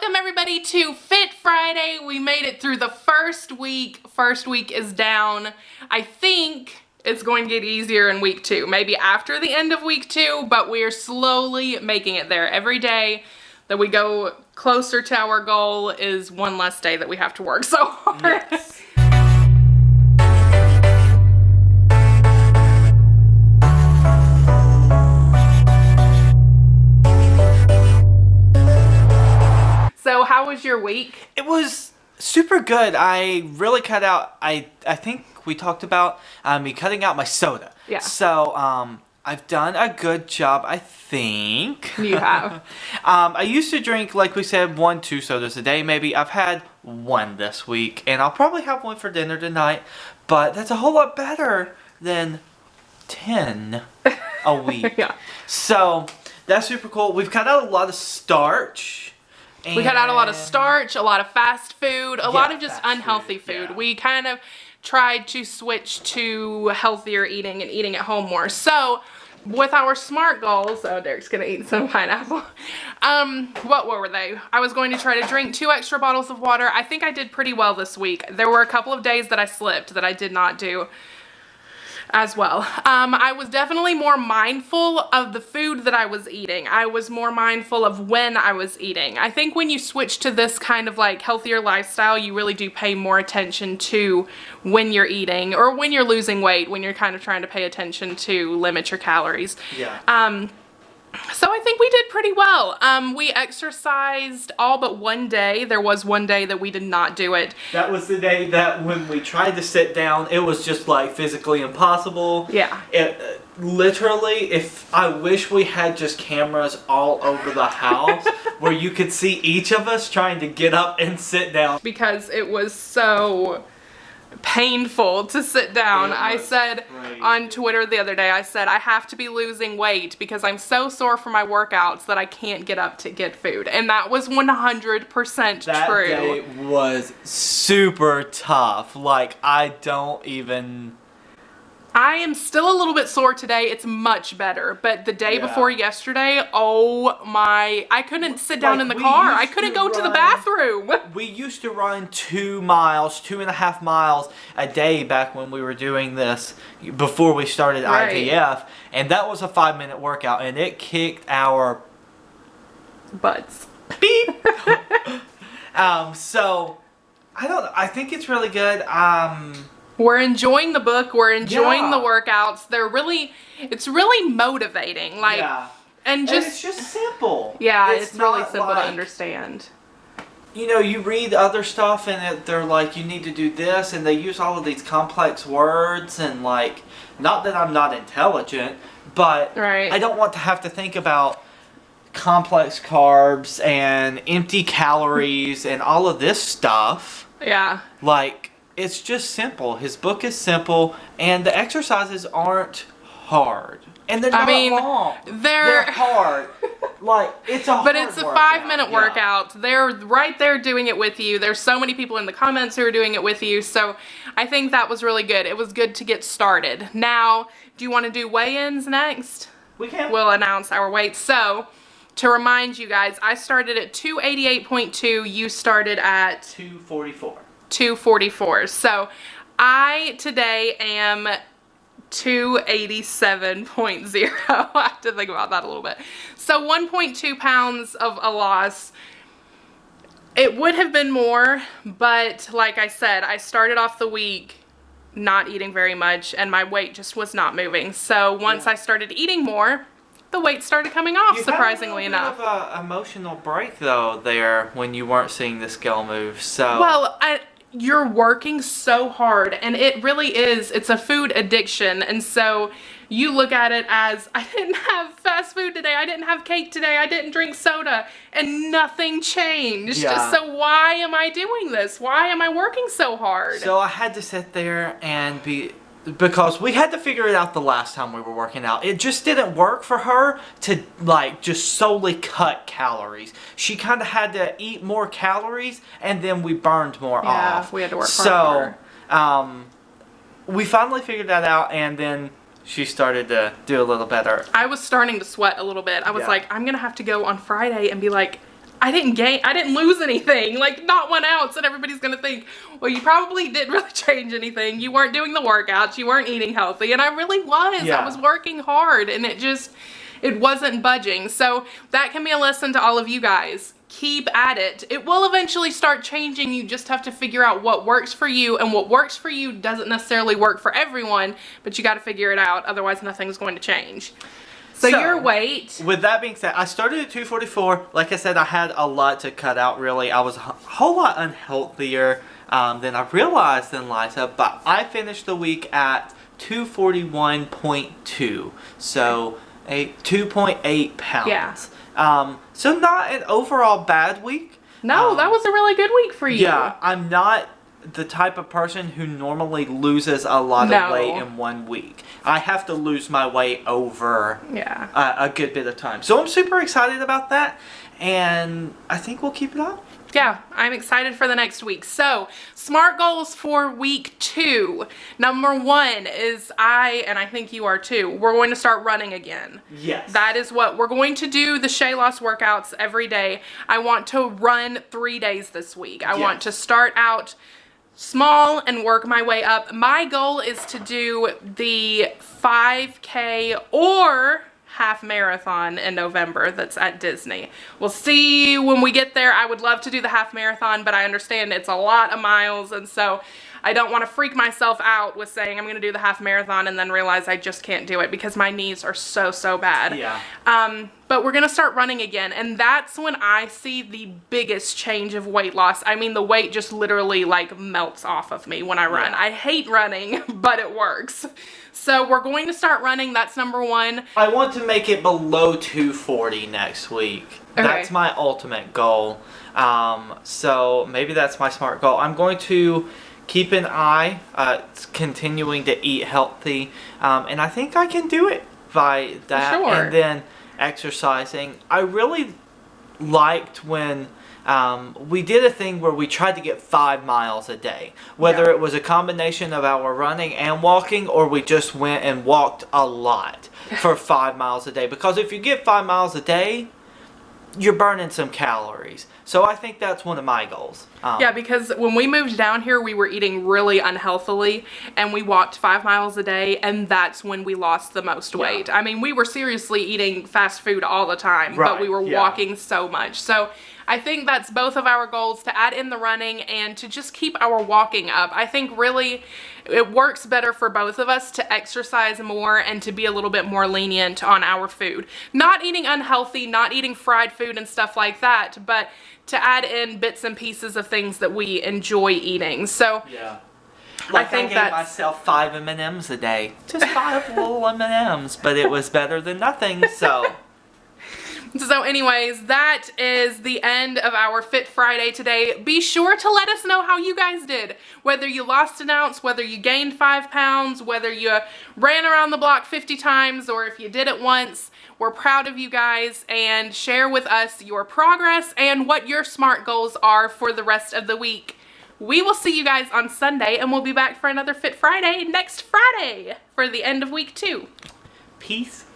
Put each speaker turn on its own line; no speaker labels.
Welcome everybody to Fit Friday. We made it through the first week. First week is down. I think it's going to get easier in week 2, maybe after the end of week 2, but we are slowly making it there. Every day that we go closer to our goal is one less day that we have to work so hard. Yes. So how was your week?
It was super good. I really cut out, I think we talked about me cutting out my soda.
Yeah.
So I've done a good job, I think.
You have.
I used to drink, like we said, 1-2 sodas a day maybe. I've had 1 this week, and I'll probably have 1 for dinner tonight. But that's a whole lot better than 10 a week.
Yeah.
So that's super cool. We've cut out a lot of starch.
We cut out a lot of starch, a lot of fast food, a lot of just unhealthy food.
Yeah.
We kind of tried to switch to healthier eating and eating at home more. So with our SMART goals, oh, Derek's gonna eat some pineapple. What were they? I was going to try to drink 2 extra bottles of water. I think I did pretty well this week. There were a couple of days that I slipped that I did not do as well. I was definitely more mindful of the food that I was eating. I was more mindful of when I was eating. I think when you switch to this kind of like healthier lifestyle, you really do pay more attention to when you're eating or when you're losing weight, when you're kind of trying to pay attention to limit your calories.
Yeah.
So I think we did pretty well. We exercised all but one day. There was one day that we did not do it.
That was the day that when we tried to sit down, it was just like physically impossible.
Yeah.
It, literally, if I wish we had just cameras all over the house where you could see each of us trying to get up and sit down.
Because it was so painful to sit down. I said on Twitter the other day, I said I have to be losing weight because I'm so sore from my workouts that I can't get up to get food. And that was 100%
that
true.
That day was super tough. Like, I
am still a little bit sore today. It's much better. But the day before yesterday, oh my, I couldn't sit down in the car. I couldn't go to the bathroom.
We used to run 2 miles, 2.5 miles a day back when we were doing this before we started IVF. And that was a 5-minute workout, and it kicked our
butts.
Beep. So, I don't know. I think it's really good.
We're enjoying the book. We're enjoying the workouts. It's really motivating. Like, and
it's just simple.
Yeah, it's really simple to understand.
You know, you read other stuff and they're like, you need to do this, and they use all of these complex words, and like, not that I'm not intelligent, but I don't want to have to think about complex carbs and empty calories and all of this stuff.
Yeah.
Like, it's just simple. His book is simple, and the exercises aren't hard. And they're not long. They're hard. Like, it's a
But it's a 5-minute workout. They're right there doing it with you. There's so many people in the comments who are doing it with you. So I think that was really good. It was good to get started. Now, do you want to do weigh-ins next?
We can.
We'll announce our weights. So, to remind you guys, I started at 288.2. You started at
244.
244. So I today am 287.0. I have to think about that a little bit. So 1.2 pounds of a loss. It would have been more, but like I said, I started off the week not eating very much and my weight just was not moving. So once I started eating more, the weight started coming off, surprisingly enough.
You had a little bit of an emotional break though there when you weren't seeing the scale move. So
well, you're working so hard, and it really is, it's a food addiction, and so you look at it as, I didn't have fast food today, I didn't have cake today, I didn't drink soda, and nothing changed. So why am I doing this? Why am I working so hard?
So I had to sit there and because we had to figure it out the last time we were working out. It just didn't work for her to like just solely cut calories. She kind of had to eat more calories, and then we burned more off.
Yeah, we had to work harder.
So we finally figured that out, and then she started to do a little better.
I was starting to sweat a little bit. I was like, I'm gonna have to go on Friday and be like, I didn't lose anything, like not 1 ounce, and everybody's gonna think, well, you probably didn't really change anything. You weren't doing the workouts, you weren't eating healthy, and I really was.
Yeah.
I was working hard, and it wasn't budging. So that can be a lesson to all of you guys. Keep at it. It will eventually start changing. You just have to figure out what works for you, and what works for you doesn't necessarily work for everyone, but you got to figure it out. Otherwise, nothing's going to change. So your weight.
With that being said, I started at 244. Like I said, I had a lot to cut out, really. I was a whole lot unhealthier than I realized in Liza, but I finished the week at 241.2. So 2.8 pounds.
Yeah.
So not an overall bad week.
No, that was a really good week for you.
Yeah, I'm not the type of person who normally loses a lot of weight in 1 week. I have to lose my weight over a good bit of time. So I'm super excited about that, and I think we'll keep it up.
Yeah, I'm excited for the next week. So, SMART goals for week 2. Number 1 is and I think you are too, we're going to start running again.
Yes.
That is what we're going to do, the Shea Loss workouts every day. I want to run 3 days this week. I want to start out small and work my way up. My goal is to do the 5K or half marathon in November that's at Disney. We'll see when we get there. I would love to do the half marathon, but I understand it's a lot of miles, and so I don't want to freak myself out with saying I'm going to do the half marathon and then realize I just can't do it because my knees are so bad.
Yeah.
But we're going to start running again, and that's when I see the biggest change of weight loss. I mean, the weight just literally like melts off of me when I run. I hate running, but it works. So we're going to start running. That's number 1.
I want to make it below 240 next week. Okay. That's my ultimate goal. So maybe that's my SMART goal. I'm going to keep an eye, continuing to eat healthy, and I think I can do it by that.
Sure.
And then exercising. I really liked when we did a thing where we tried to get 5 miles a day, whether it was a combination of our running and walking, or we just went and walked a lot for 5 miles a day, because if you get 5 miles a day, you're burning some calories. So I think that's one of my goals.
Yeah, because when we moved down here, we were eating really unhealthily, and we walked 5 miles a day, and that's when we lost the most weight. I mean, we were seriously eating fast food all the time, but we were walking so much. So I think that's both of our goals, to add in the running and to just keep our walking up. I think really it works better for both of us to exercise more and to be a little bit more lenient on our food. Not eating unhealthy, not eating fried food and stuff like that, but to add in bits and pieces of things that we enjoy eating. So
like I think I gave myself 5 M&Ms a day. Just 5 little M&Ms, but it was better than nothing, so...
So anyways, that is the end of our Fit Friday today. Be sure to let us know how you guys did. Whether you lost an ounce, whether you gained 5 pounds, whether you ran around the block 50 times, or if you did it once. We're proud of you guys, and share with us your progress and what your SMART goals are for the rest of the week. We will see you guys on Sunday, and we'll be back for another Fit Friday next Friday for the end of week 2.
Peace